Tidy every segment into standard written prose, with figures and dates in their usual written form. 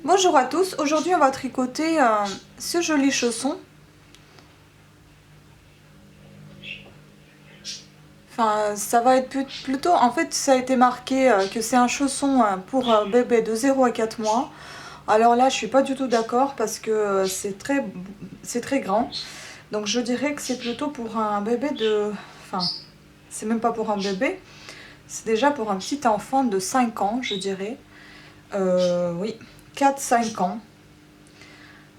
Bonjour à tous, aujourd'hui on va tricoter ce joli chausson. Enfin, ça va être plutôt, en fait ça a été marqué que c'est un chausson pour bébé de 0 à 4 mois. Alors là je suis pas du tout d'accord parce que c'est très grand. Donc je dirais que c'est plutôt pour un bébé de... Enfin, c'est même pas pour un bébé, c'est déjà pour un petit enfant de 5 ans je dirais. Oui, 4-5 ans.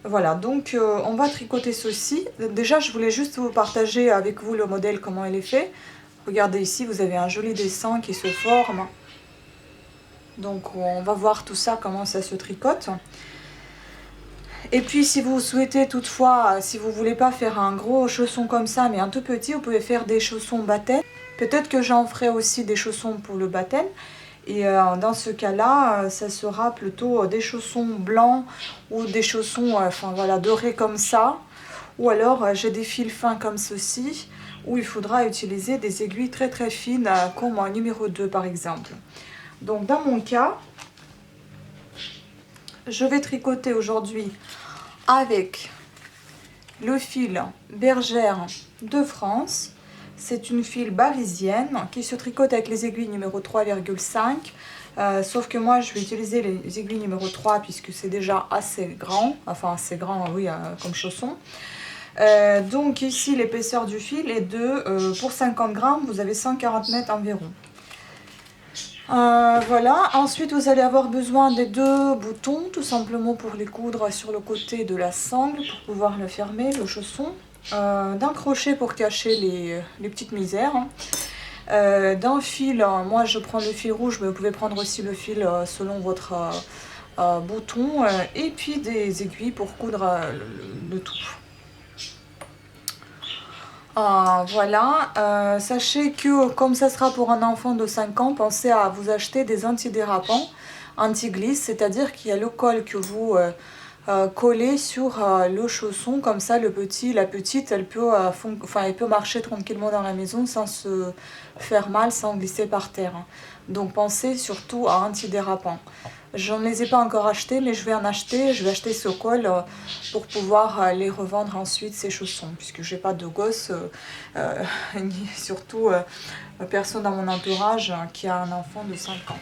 Voilà, donc on va tricoter ceci. Déjà, je voulais juste vous partager avec vous le modèle, comment il est fait. Regardez ici, vous avez un joli dessin qui se forme. Donc on va voir tout ça, comment ça se tricote. Et puis si vous souhaitez toutefois, si vous voulez pas faire un gros chausson comme ça, mais un tout petit, vous pouvez faire des chaussons baptême. Peut-être que j'en ferai aussi des chaussons pour le baptême. Et dans ce cas-là, ça sera plutôt des chaussons blancs ou des chaussons enfin, voilà, dorés comme ça. Ou alors j'ai des fils fins comme ceci, où il faudra utiliser des aiguilles très très fines, comme en numéro 2 par exemple. Donc dans mon cas, je vais tricoter aujourd'hui avec le fil Bergère de France. C'est une file balisienne qui se tricote avec les aiguilles numéro 3,5. Sauf que moi je vais utiliser les aiguilles numéro 3 puisque c'est déjà assez grand, enfin assez grand oui comme chausson. Donc ici l'épaisseur du fil est de, pour 50 grammes vous avez 140 mètres environ. Voilà, ensuite vous allez avoir besoin des deux boutons, tout simplement pour les coudre sur le côté de la sangle, pour pouvoir le fermer, le chausson. D'un crochet pour cacher les petites misères. D'un fil, moi je prends le fil rouge, mais vous pouvez prendre aussi le fil selon votre bouton. Et puis des aiguilles pour coudre le tout. Voilà, sachez que comme ça sera pour un enfant de 5 ans, pensez à vous acheter des antidérapants, anti-glisse, c'est-à-dire qu'il y a le col que vous collez sur le chausson, comme ça le petit, la petite, elle peut marcher tranquillement dans la maison sans se faire mal, sans glisser par terre. Donc pensez surtout à antidérapant. Je ne les ai pas encore achetés, mais je vais en acheter. Je vais acheter ce col pour pouvoir les revendre ensuite, ces chaussons, puisque j'ai pas de gosse, ni surtout personne dans mon entourage qui a un enfant de 5 ans.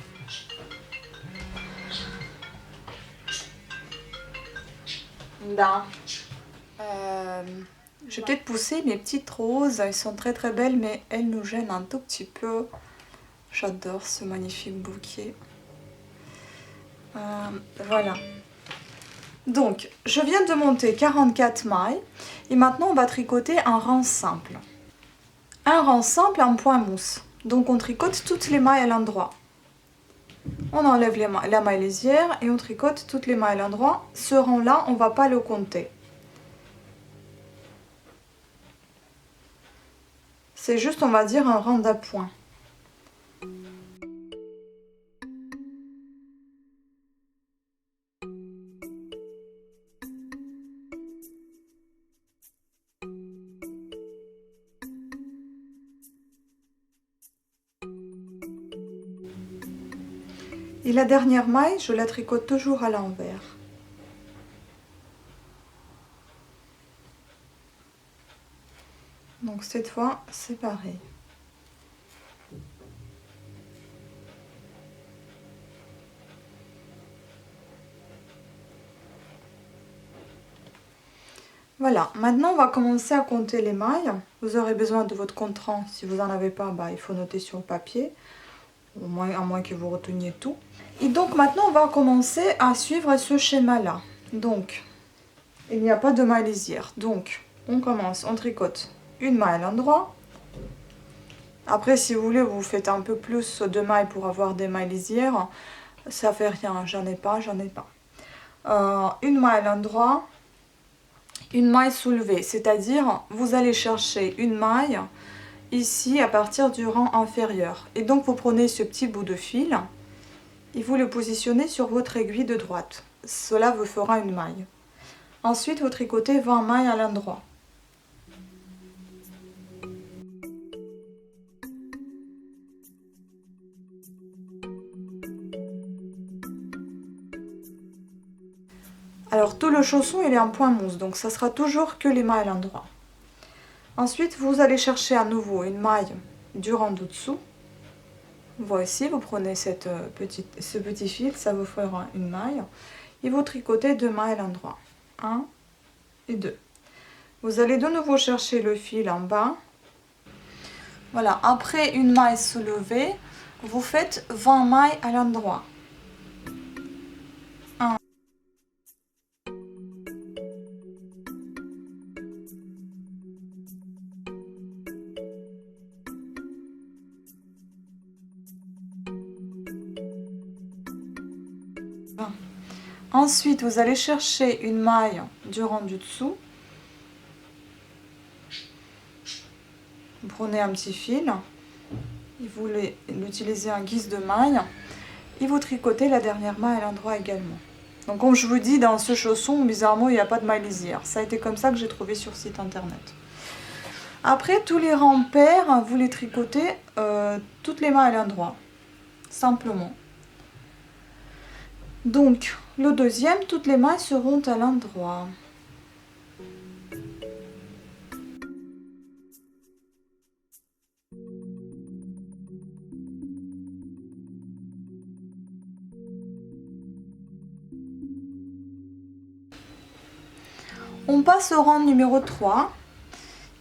Là. Je vais peut-être pousser mes petites roses. Elles sont très très belles, mais elles nous gênent un tout petit peu. J'adore ce magnifique bouquet. Voilà. Donc, je viens de monter 44 mailles et maintenant on va tricoter un rang simple. Un rang simple en point mousse. Donc on tricote toutes les mailles à l'endroit. On enlève la maille lisière et on tricote toutes les mailles à l'endroit. Ce rang-là, on ne va pas le compter. C'est juste, on va dire, un rang d'appoint. Et la dernière maille, je la tricote toujours à l'envers. Donc cette fois, c'est pareil. Voilà, maintenant on va commencer à compter les mailles. Vous aurez besoin de votre compte-rang. Si vous n'en avez pas, il faut noter sur le papier, à moins que vous reteniez tout. Et donc maintenant on va commencer à suivre ce schéma-là. Donc, il n'y a pas de maille lisière. Donc, on commence, on tricote une maille à l'endroit. Après, si vous voulez, vous faites un peu plus de mailles pour avoir des mailles lisières. Ça fait rien, j'en ai pas. Une maille à l'endroit. Une maille soulevée, c'est-à-dire vous allez chercher une maille ici à partir du rang inférieur. Et donc vous prenez ce petit bout de fil et vous le positionnez sur votre aiguille de droite. Cela vous fera une maille. Ensuite vous tricotez 20 mailles à l'endroit. Alors tout le chausson il est en point mousse, donc ça sera toujours que les mailles à l'endroit. Ensuite vous allez chercher à nouveau une maille du rang du dessous. Voici, vous prenez ce petit fil, ça vous fera une maille. Et vous tricotez 2 mailles à l'endroit. 1 et 2. Vous allez de nouveau chercher le fil en bas. Voilà, après une maille soulevée, vous faites 20 mailles à l'endroit. 1. Ensuite, vous allez chercher une maille du rang du dessous. Vous prenez un petit fil, et vous l'utilisez en guise de maille, et vous tricotez la dernière maille à l'endroit également. Donc comme je vous dis, dans ce chausson, bizarrement, il n'y a pas de maille lisière. Ça a été comme ça que j'ai trouvé sur site internet. Après, tous les rangs pairs, vous les tricotez toutes les mailles à l'endroit, simplement. Donc, le deuxième, toutes les mailles seront à l'endroit. On passe au rang numéro 3.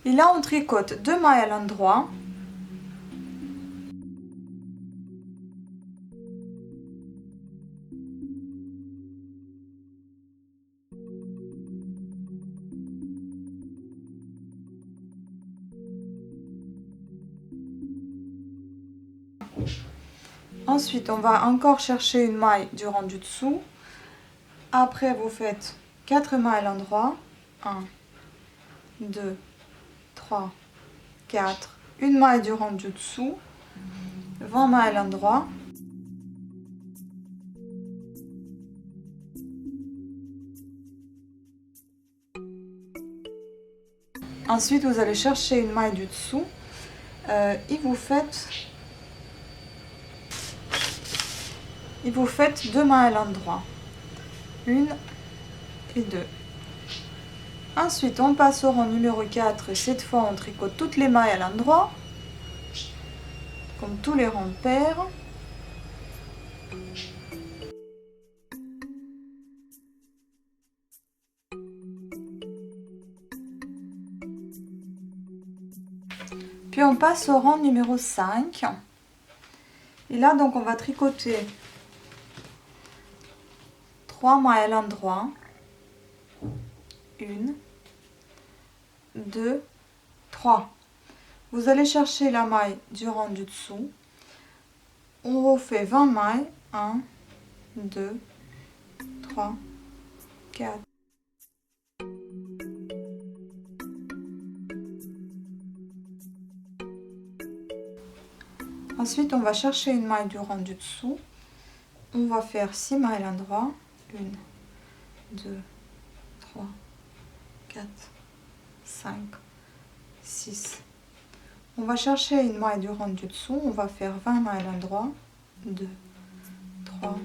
Et là, on tricote 2 mailles à l'endroit. Ensuite, on va encore chercher une maille du rang du dessous. Après, vous faites 4 mailles à l'endroit. 1, 2, 3, 4. Une maille du rang du dessous. 20 mailles à l'endroit. Ensuite, vous allez chercher une maille du dessous et vous faites 2 mailles à l'endroit. 1 et 2. Ensuite, on passe au rang numéro 4. Cette fois, on tricote toutes les mailles à l'endroit, comme tous les rangs pairs. Puis on passe au rang numéro 5. Et là, donc, on va tricoter 3 mailles à l'endroit. 1, 2, 3. Vous allez chercher la maille du rang du dessous. On refait 20 mailles. 1, 2, 3, 4. Ensuite, on va chercher une maille du rang du dessous. On va faire 6 mailles à l'endroit. 1, 2, 3, 4, 5, 6. On va chercher une maille du rang du dessous. On va faire 20 mailles à l'endroit. 2, 3.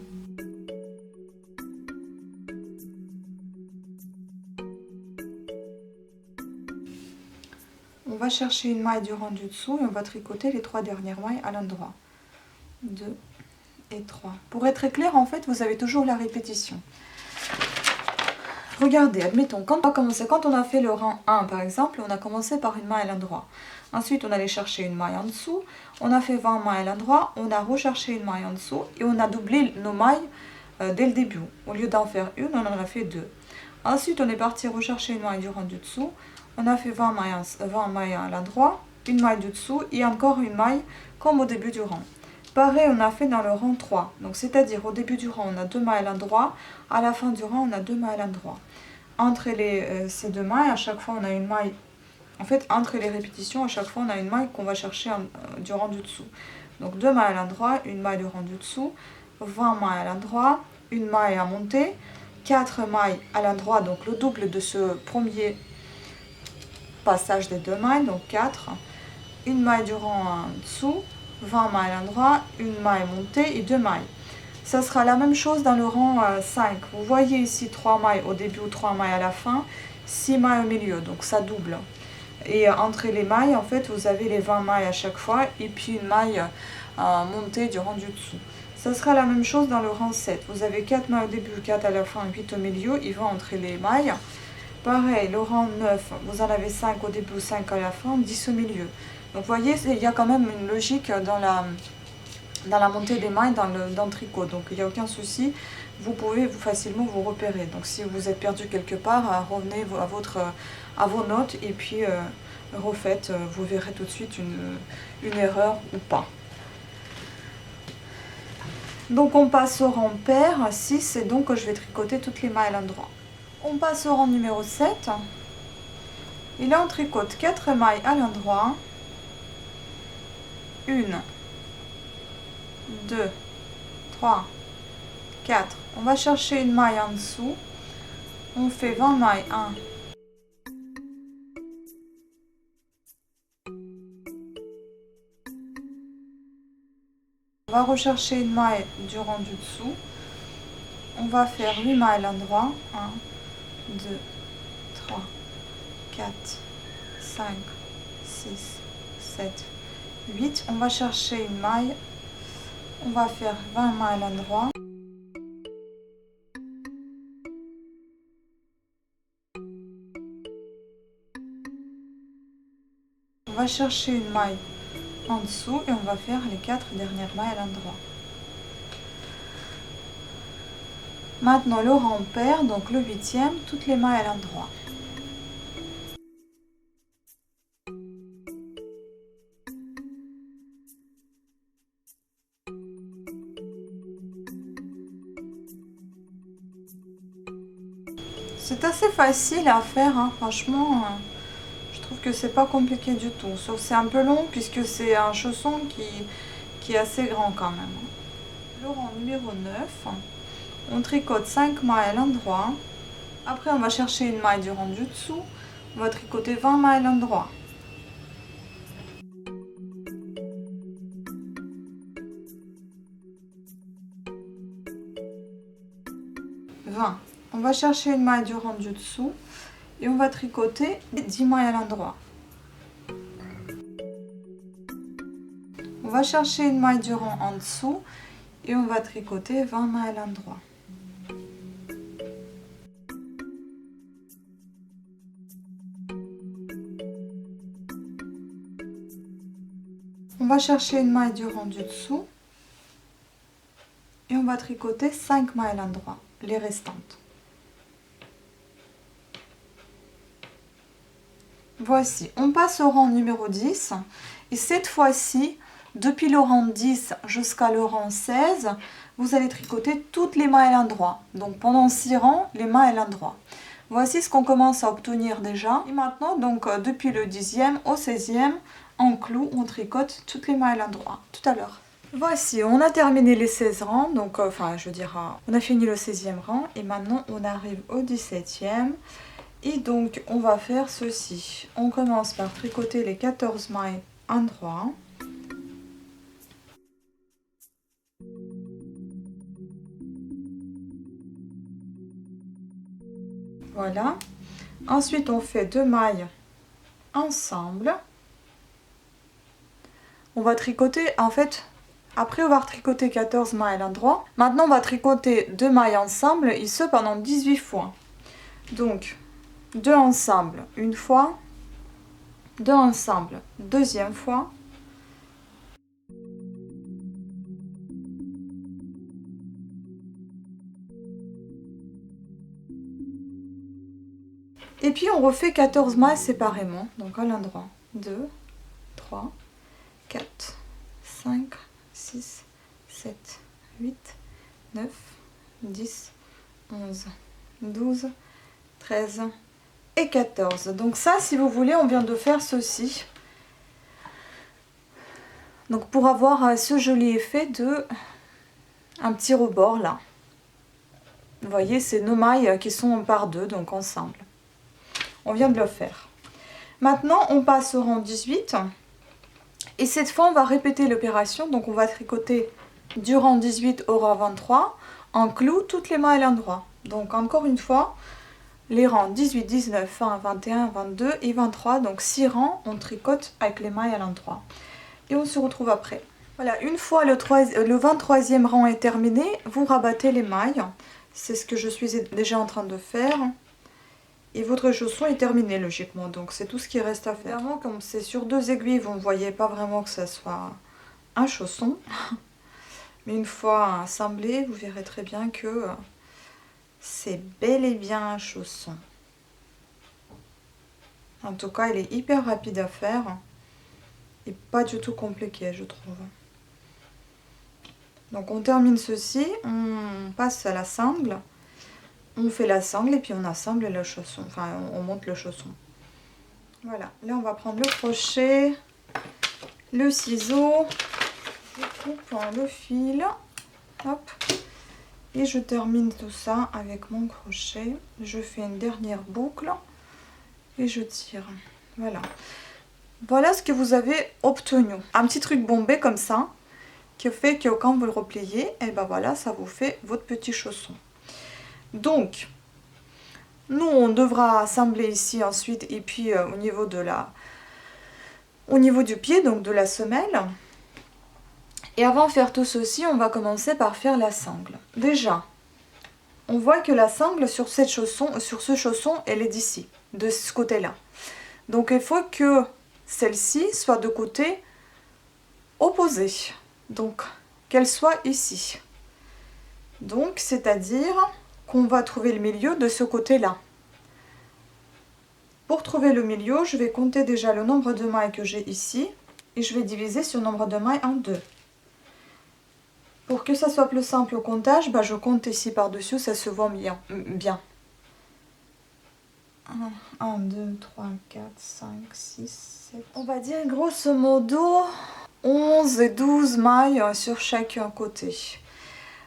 On va chercher une maille du rang du dessous et on va tricoter les 3 dernières mailles à l'endroit. 2 et 3. Pour être clair, en fait, vous avez toujours la répétition. Regardez, admettons, quand on a fait le rang 1 par exemple, on a commencé par une maille à l'endroit. Ensuite, on allait chercher une maille en dessous, on a fait 20 mailles à l'endroit, on a recherché une maille en dessous et on a doublé nos mailles dès le début. Au lieu d'en faire une, on en a fait 2. Ensuite, on est parti rechercher une maille du rang du dessous, on a fait 20 mailles à l'endroit, une maille du dessous et encore une maille comme au début du rang. Pareil, on a fait dans le rang 3. Donc, c'est-à-dire au début du rang, on a 2 mailles à l'endroit, à la fin du rang, on a 2 mailles à l'endroit. Entre ces 2 mailles, à chaque fois, on a une maille. En fait, entre les répétitions, à chaque fois, on a une maille qu'on va chercher du rang du dessous. Donc, 2 mailles à l'endroit, une maille du rang du dessous, 20 mailles à l'endroit, une maille à monter, 4 mailles à l'endroit, donc le double de ce premier passage des 2 mailles, donc 4, une maille du rang en dessous, 20 mailles à l'endroit, une maille montée et 2 mailles. Ça sera la même chose dans le rang 5. Vous voyez ici 3 mailles au début ou 3 mailles à la fin, 6 mailles au milieu, donc ça double. Et entre les mailles, en fait, vous avez les 20 mailles à chaque fois et puis une maille montée du rang du dessous. Ça sera la même chose dans le rang 7. Vous avez 4 mailles au début, 4 à la fin, 8 au milieu, ils vont entre les mailles. Pareil, le rang 9, vous en avez 5 au début, 5 à la fin, 10 au milieu. Donc vous voyez, il y a quand même une logique dans la montée des mailles dans le tricot. Donc il n'y a aucun souci, vous pouvez facilement vous repérer. Donc si vous êtes perdu quelque part, revenez à vos notes et puis refaites, vous verrez tout de suite une erreur ou pas. Donc on passe au rang pair 6 et donc je vais tricoter toutes les mailles à l'endroit. On passe au rang numéro 7. Et là on tricote 4 mailles à l'endroit. 1, 2, 3, 4. On va chercher une maille en dessous. On fait 20 mailles. 1, on va rechercher une maille du rang du dessous. On va faire 8 mailles à l'endroit. 1, 2, 3, 4, 5, 6, 7, 8. On va chercher une maille. On va faire 20 mailles à l'endroit. On va chercher une maille en dessous et on va faire les 4 dernières mailles à l'endroit. Maintenant le rang pair, donc le 8e, toutes les mailles à l'endroit. C'est assez facile à faire, hein. Franchement, je trouve que c'est pas compliqué du tout. Sauf c'est un peu long puisque c'est un chausson qui est assez grand quand même. Le rang numéro 9, on tricote 5 mailles à l'endroit. Après on va chercher une maille du rang du dessous. On va tricoter 20 mailles à l'endroit. On va chercher une maille du rang du dessous et on va tricoter 10 mailles à l'endroit. On va chercher une maille du rang en dessous et on va tricoter 20 mailles à l'endroit. On va chercher une maille du rang du dessous et on va tricoter 5 mailles à l'endroit, les restantes. Voici, on passe au rang numéro 10 et cette fois-ci, depuis le rang 10 jusqu'à le rang 16, vous allez tricoter toutes les mailles à l'endroit. Donc pendant 6 rangs, les mailles à l'endroit. Voici ce qu'on commence à obtenir déjà. Et maintenant, donc depuis le 10e au 16e, en clou, on tricote toutes les mailles à l'endroit. Tout à l'heure. Voici, on a terminé les 16 rangs, donc on a fini le 16e rang et maintenant on arrive au 17e. Et donc on va faire ceci. On commence par tricoter les 14 mailles endroit. Voilà. Ensuite on fait 2 mailles ensemble. On va tricoter en fait. Après avoir tricoté 14 mailles à l'endroit, maintenant on va tricoter 2 mailles ensemble et ce pendant 18 fois. Donc 2 ensemble une fois, 2 ensemble deuxième fois, et puis on refait 14 mailles séparément, donc à l'endroit. 2, 3, 4, 5, 6, 7, 8, 9, 10, 11, 12, 13 et 14. Donc ça, si vous voulez, on vient de faire ceci. Donc pour avoir ce joli effet de un petit rebord là. Vous voyez, c'est nos mailles qui sont par deux, donc ensemble. On vient de le faire. Maintenant, on passe au rang 18. Et cette fois, on va répéter l'opération. Donc on va tricoter du rang 18 au rang 23, on cloue toutes les mailles à l'endroit. Donc encore une fois, les rangs 18, 19, 20, 21, 22 et 23, donc 6 rangs, on tricote avec les mailles à l'endroit. Et on se retrouve après. Voilà, une fois le 23e rang est terminé, vous rabattez les mailles. C'est ce que je suis déjà en train de faire. Et votre chausson est terminé logiquement, donc c'est tout ce qui reste à faire. Évidemment, comme c'est sur 2 aiguilles, vous ne voyez pas vraiment que ça soit un chausson. Mais une fois assemblé, vous verrez très bien que c'est bel et bien un chausson. En tout cas, il est hyper rapide à faire et pas du tout compliqué, je trouve. Donc on termine ceci, on passe à la sangle. On fait la sangle et puis on assemble le chausson, enfin on monte le chausson. Voilà, là on va prendre le crochet, le ciseau, je coupe le fil, hop, et je termine tout ça avec mon crochet. Je fais une dernière boucle et je tire. Voilà. Voilà ce que vous avez obtenu. Un petit truc bombé comme ça, qui fait que quand vous le repliez, et ben voilà, ça vous fait votre petit chausson. Donc, nous, on devra assembler ici ensuite, et puis au niveau du pied, donc de la semelle. Et avant de faire tout ceci, on va commencer par faire la sangle. Déjà, on voit que la sangle sur ce chausson, elle est d'ici, de ce côté-là. Donc, il faut que celle-ci soit de côté opposé. Donc, qu'elle soit ici. Donc, c'est-à-dire qu'on va trouver le milieu de ce côté-là. Pour trouver le milieu, je vais compter déjà le nombre de mailles que j'ai ici et je vais diviser ce nombre de mailles en 2. Pour que ça soit plus simple au comptage, je compte ici par-dessus, ça se voit bien. 1, 2, 3, 4, 5, 6, 7... On va dire grosso modo 11 et 12 mailles sur chaque côté.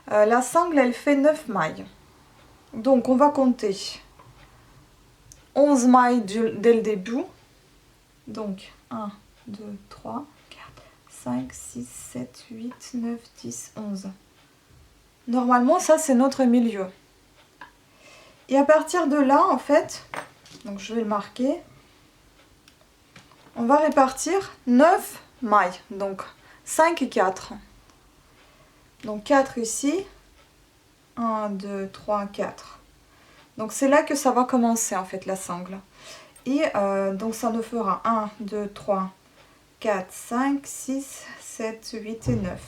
La sangle, elle fait 9 mailles. Donc on va compter 11 mailles dès le début. Donc 1, 2, 3, 4, 5, 6, 7, 8, 9, 10, 11. Normalement, ça c'est notre milieu. Et à partir de là, en fait, donc je vais le marquer, on va répartir 9 mailles. Donc 5 et 4. Donc 4 ici. 1, 2, 3, 4. Donc c'est là que ça va commencer en fait la sangle. Et donc ça nous fera 1, 2, 3, 4, 5, 6, 7, 8 et 9.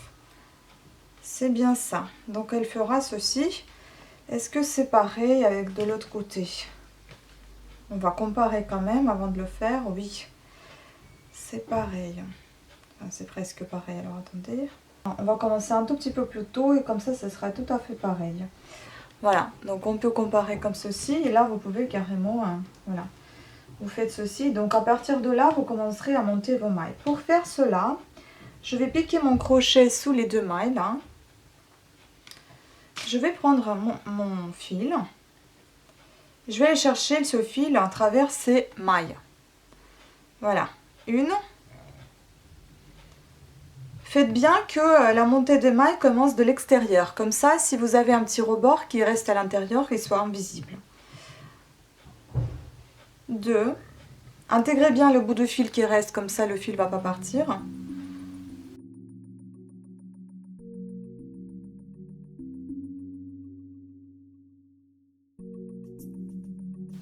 C'est bien ça. Donc elle fera ceci. Est-ce que c'est pareil avec de l'autre côté? On va comparer quand même avant de le faire. Oui, c'est pareil. Enfin, c'est presque pareil. Alors attendez. On va commencer un tout petit peu plus tôt et comme ça, ce sera tout à fait pareil. Voilà, donc on peut comparer comme ceci. Et là, vous pouvez carrément... voilà. Vous faites ceci, donc à partir de là, vous commencerez à monter vos mailles. Pour faire cela, je vais piquer mon crochet sous les 2 mailles, là. Je vais prendre mon fil. Je vais aller chercher ce fil à travers ces mailles. Voilà, une. Faites bien que la montée des mailles commence de l'extérieur. Comme ça, si vous avez un petit rebord qui reste à l'intérieur, il soit invisible. 2. Intégrez bien le bout de fil qui reste, comme ça le fil ne va pas partir.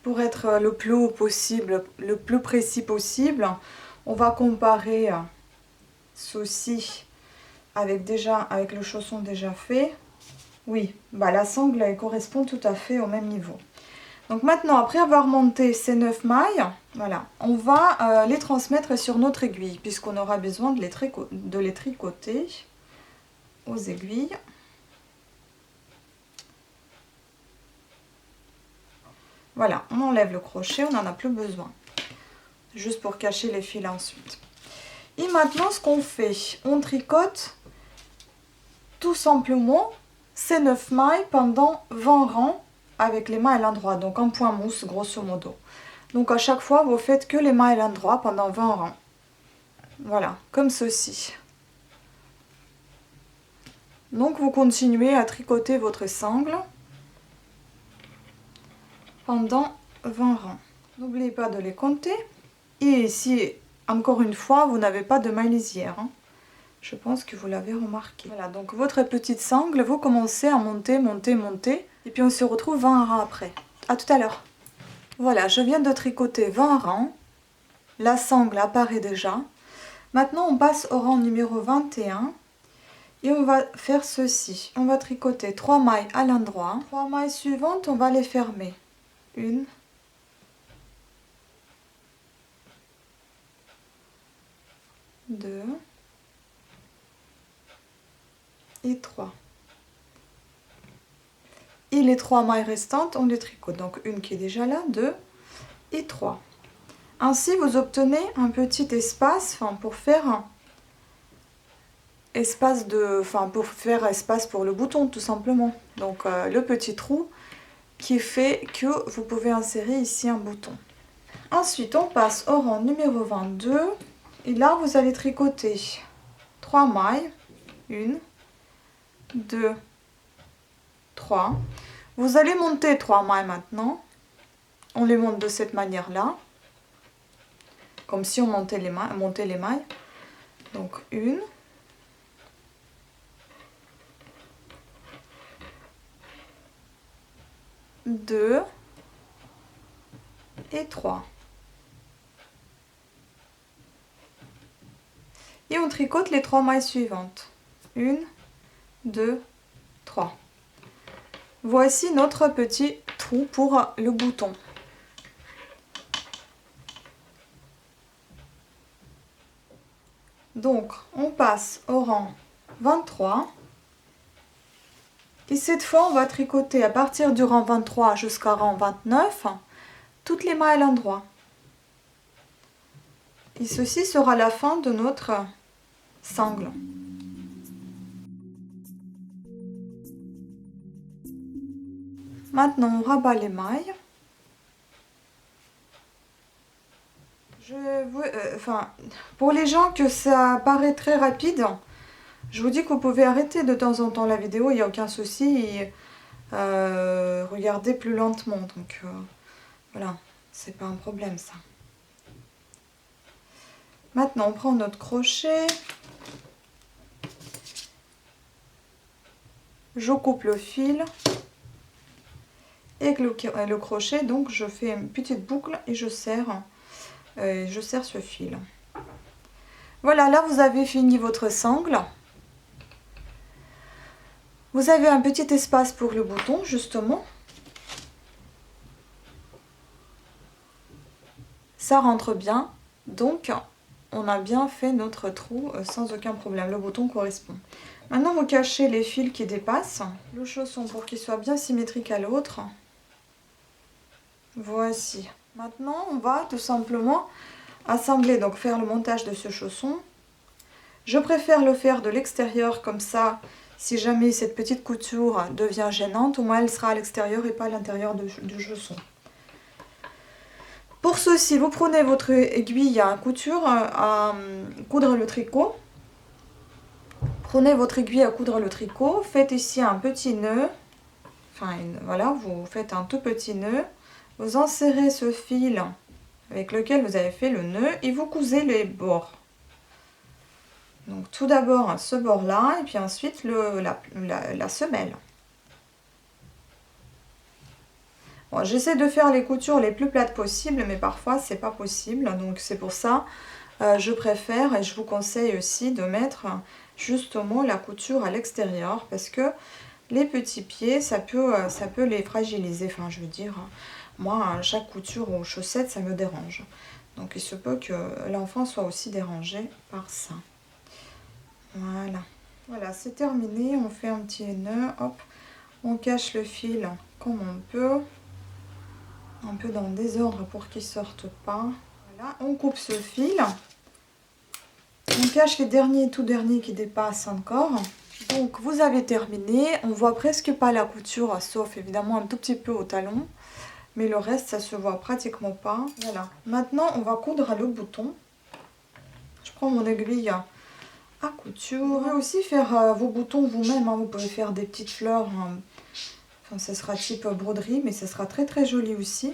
Pour être le plus haut possible, le plus précis possible, on va comparer ceci avec le chausson déjà fait. Oui, la sangle elle correspond tout à fait au même niveau. Donc maintenant, après avoir monté ces 9 mailles, voilà, on va les transmettre sur notre aiguille, puisqu'on aura besoin de les tricoter aux aiguilles. Voilà, on enlève le crochet, on n'en a plus besoin. Juste pour cacher les fils ensuite. Et maintenant, ce qu'on fait, on tricote tout simplement ces 9 mailles pendant 20 rangs avec les mailles à l'endroit, donc en point mousse grosso modo. Donc à chaque fois, vous faites que les mailles à l'endroit pendant 20 rangs. Voilà, comme ceci. Donc vous continuez à tricoter votre sangle pendant 20 rangs. N'oubliez pas de les compter. Et si, encore une fois, vous n'avez pas de maille lisière, hein. Je pense que vous l'avez remarqué. Voilà, donc votre petite sangle, vous commencez à monter, monter, monter. Et puis on se retrouve 20 rangs après. À tout à l'heure. Voilà, je viens de tricoter 20 rangs. La sangle apparaît déjà. Maintenant, on passe au rang numéro 21. Et on va faire ceci. On va tricoter 3 mailles à l'endroit. 3 mailles suivantes, on va les fermer. 1, 2 et 3. Et les 3 mailles restantes, on les tricote. Donc une qui est déjà là, 2 et 3. Ainsi, vous obtenez un petit espace pour faire espace pour le bouton, tout simplement. Donc le petit trou qui fait que vous pouvez insérer ici un bouton. Ensuite, on passe au rang numéro 22. Et là, vous allez tricoter 3 mailles. 1, 2, 3. Vous allez monter 3 mailles maintenant. On les monte de cette manière-là. Comme si on montait les mailles. Donc 1, 2 et 3. Et on tricote les 3 mailles suivantes. 1, 2, 3. Voici notre petit trou pour le bouton. Donc, on passe au rang 23. Et cette fois, on va tricoter à partir du rang 23 jusqu'au rang 29, toutes les mailles à l'endroit. Et ceci sera la fin de notre sangle. Maintenant, on rabat les mailles. Pour les gens que ça paraît très rapide, je vous dis que vous pouvez arrêter de temps en temps la vidéo, il n'y a aucun souci, et regardez plus lentement. Donc voilà, c'est pas un problème ça. Maintenant, on prend notre crochet. Je coupe le fil. Et le crochet, donc je fais une petite boucle et je serre ce fil. Voilà, là vous avez fini votre sangle. Vous avez un petit espace pour le bouton, justement. Ça rentre bien, donc on a bien fait notre trou sans aucun problème. Le bouton correspond. Maintenant, vous cachez les fils qui dépassent. Le chausson pour qu'il soit bien symétrique à l'autre. Voici. Maintenant, on va tout simplement assembler, donc faire le montage de ce chausson. Je préfère le faire de l'extérieur, comme ça, si jamais cette petite couture devient gênante, au moins elle sera à l'extérieur et pas à l'intérieur du chausson. Pour ceci, vous prenez votre aiguille à couture, à coudre le tricot. Prenez votre aiguille à coudre le tricot, faites ici un petit nœud. Voilà, vous faites un tout petit nœud. Vous insérez ce fil avec lequel vous avez fait le nœud et vous cousez les bords. Donc tout d'abord ce bord-là et puis ensuite la semelle. Bon, j'essaie de faire les coutures les plus plates possibles, mais parfois c'est pas possible. Donc c'est pour ça je préfère et je vous conseille aussi de mettre justement la couture à l'extérieur parce que les petits pieds, ça peut les fragiliser. Enfin, je veux dire, moi, chaque couture aux chaussettes, ça me dérange. Donc, il se peut que l'enfant soit aussi dérangé par ça. Voilà. Voilà, c'est terminé. On fait un petit nœud. Hop, on cache le fil comme on peut. Un peu dans le désordre pour qu'il ne sorte pas. Voilà, on coupe ce fil. On cache les tout derniers qui dépassent encore. Donc vous avez terminé, on voit presque pas la couture, sauf évidemment un tout petit peu au talon. Mais le reste, ça se voit pratiquement pas. Voilà. Maintenant, on va coudre le bouton. Je prends mon aiguille à couture. Vous pouvez aussi faire vos boutons vous-même, hein. Vous pouvez faire des petites fleurs, hein. Enfin, ça sera type broderie, mais ça sera très très joli aussi.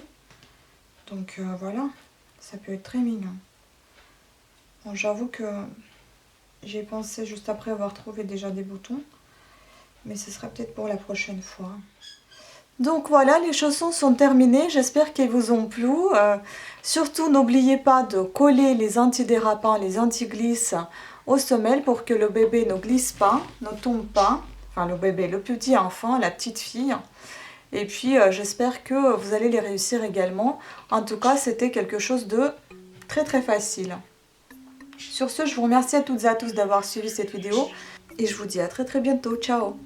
Donc voilà, ça peut être très mignon. Bon, j'avoue que j'ai pensé juste après avoir trouvé déjà des boutons, mais ce sera peut-être pour la prochaine fois. Donc voilà, les chaussons sont terminés, j'espère qu'ils vous ont plu. Surtout n'oubliez pas de coller les antidérapants, les anti-glisses aux semelles pour que le bébé ne glisse pas, ne tombe pas. Enfin le bébé, le petit enfant, la petite fille. Et puis j'espère que vous allez les réussir également. En tout cas, c'était quelque chose de très très facile. Sur ce, je vous remercie à toutes et à tous d'avoir suivi cette vidéo et je vous dis à très très bientôt. Ciao!